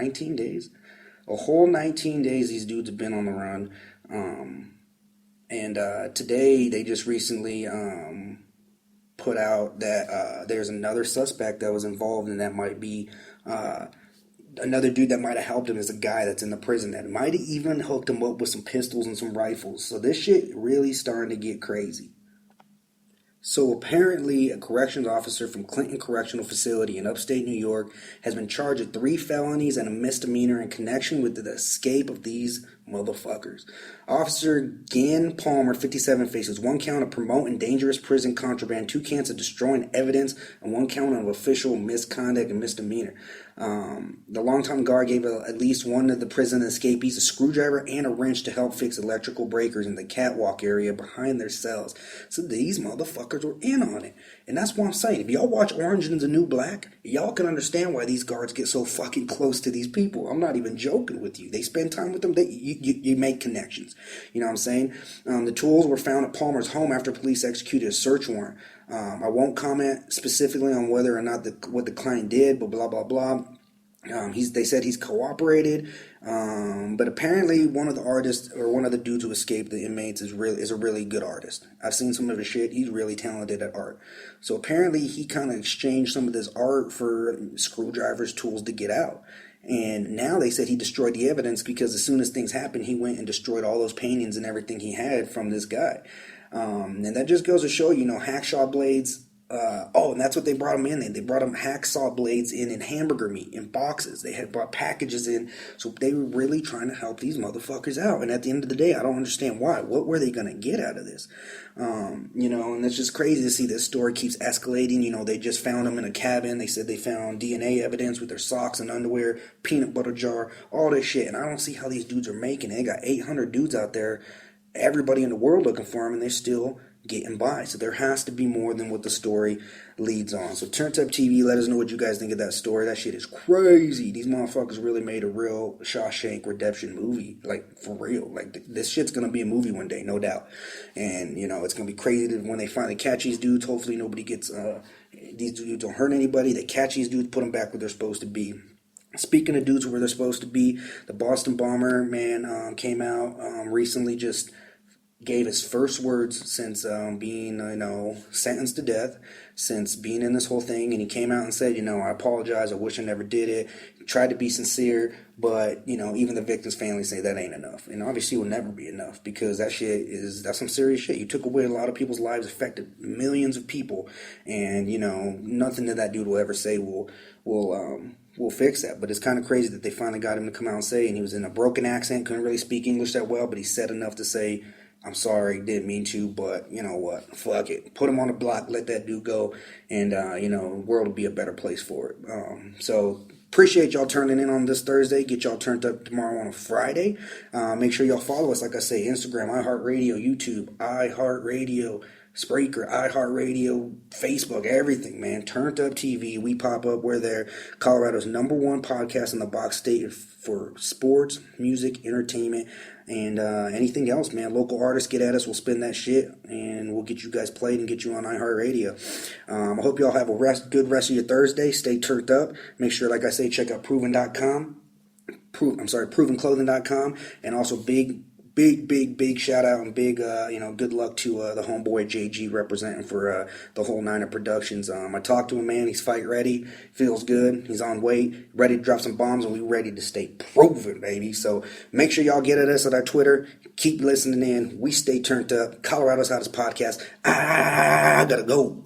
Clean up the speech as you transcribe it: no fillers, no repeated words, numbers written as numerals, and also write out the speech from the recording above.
19 days? A whole 19 days these dudes have been on the run. And today they just recently put out that there's another suspect that was involved, and that might be another dude that might have helped him is a guy that's in the prison that might have even hooked him up with some pistols and some rifles. So this shit really starting to get crazy. So apparently a corrections officer from Clinton Correctional Facility in upstate New York has been charged with 3 felonies and a misdemeanor in connection with the escape of these motherfuckers. Officer Gann Palmer, 57, faces 1 count of promoting dangerous prison contraband, 2 counts of destroying evidence, and 1 count of official misconduct and misdemeanor. The longtime guard gave at least one of the prison escapees a screwdriver and a wrench to help fix electrical breakers in the catwalk area behind their cells. So these motherfuckers were in on it. And that's what I'm saying. If y'all watch Orange is the New Black, y'all can understand why these guards get so fucking close to these people. I'm not even joking with you. They spend time with them. You make connections. You know what I'm saying? The tools were found at Palmer's home after police executed a search warrant. I won't comment specifically on whether or not what the client did, but blah, blah, blah. They said he's cooperated, but apparently one of the artists or one of the dudes who escaped the inmates is a really good artist. I've seen some of his shit. He's really talented at art. So apparently he kind of exchanged some of this art for screwdrivers, tools to get out. And now they said he destroyed the evidence because as soon as things happened, he went and destroyed all those paintings and everything he had from this guy. And that just goes to show, hacksaw blades. And that's what they brought them in. They brought them hacksaw blades in hamburger meat in boxes. They had brought packages in. So they were really trying to help these motherfuckers out. And at the end of the day, I don't understand why. What were they going to get out of this? And it's just crazy to see this story keeps escalating. They just found them in a cabin. They said they found DNA evidence with their socks and underwear, peanut butter jar, all this shit. And I don't see how these dudes are making it. They got 800 dudes out there, everybody in the world looking for them, and they're still getting by. So there has to be more than what the story leads on. So Turnt Up TV, let us know what you guys think of that story. That shit is crazy. These motherfuckers really made a real Shawshank Redemption movie. Like, for real. Like, this shit's gonna be a movie one day, no doubt. And, it's gonna be crazy when they finally catch these dudes. Hopefully nobody gets, these dudes don't hurt anybody. They catch these dudes, put them back where they're supposed to be. Speaking of dudes where they're supposed to be, the Boston bomber, man, came out recently, just gave his first words since being, sentenced to death, since being in this whole thing, and he came out and said, I apologize, I wish I never did it. He tried to be sincere, but, even the victim's family say that ain't enough. And obviously it will never be enough, because that's some serious shit. You took away a lot of people's lives, affected millions of people, and, nothing that dude will ever say will fix that. But it's kind of crazy that they finally got him to come out and say, and he was in a broken accent, couldn't really speak English that well, but he said enough to say, I'm sorry, didn't mean to, but you know what? Fuck it. Put him on the block, let that dude go, and, the world will be a better place for it. So appreciate y'all turning in on this Thursday. Get y'all turned up tomorrow on a Friday. Make sure y'all follow us, like I say, Instagram, iHeartRadio, YouTube, iHeartRadio, Spreaker, iHeartRadio, Facebook, everything, man. Turnt Up TV. We pop up. We're there. Colorado's #1 podcast in the box state for sports, music, entertainment, and anything else, man. Local artists, get at us. We'll spin that shit, and we'll get you guys played and get you on iHeartRadio. I hope y'all have a good rest of your Thursday. Stay turned up. Make sure, like I say, check out provenclothing.com, and also big shout out and big good luck to the homeboy JG representing for the whole Niner Productions. I talked to him, man. He's fight ready, feels good, he's on weight, ready to drop some bombs, and we ready to stay proven, baby. So make sure y'all get at us at our Twitter. Keep listening in. We stay turned up. Colorado's hottest podcast. I gotta go.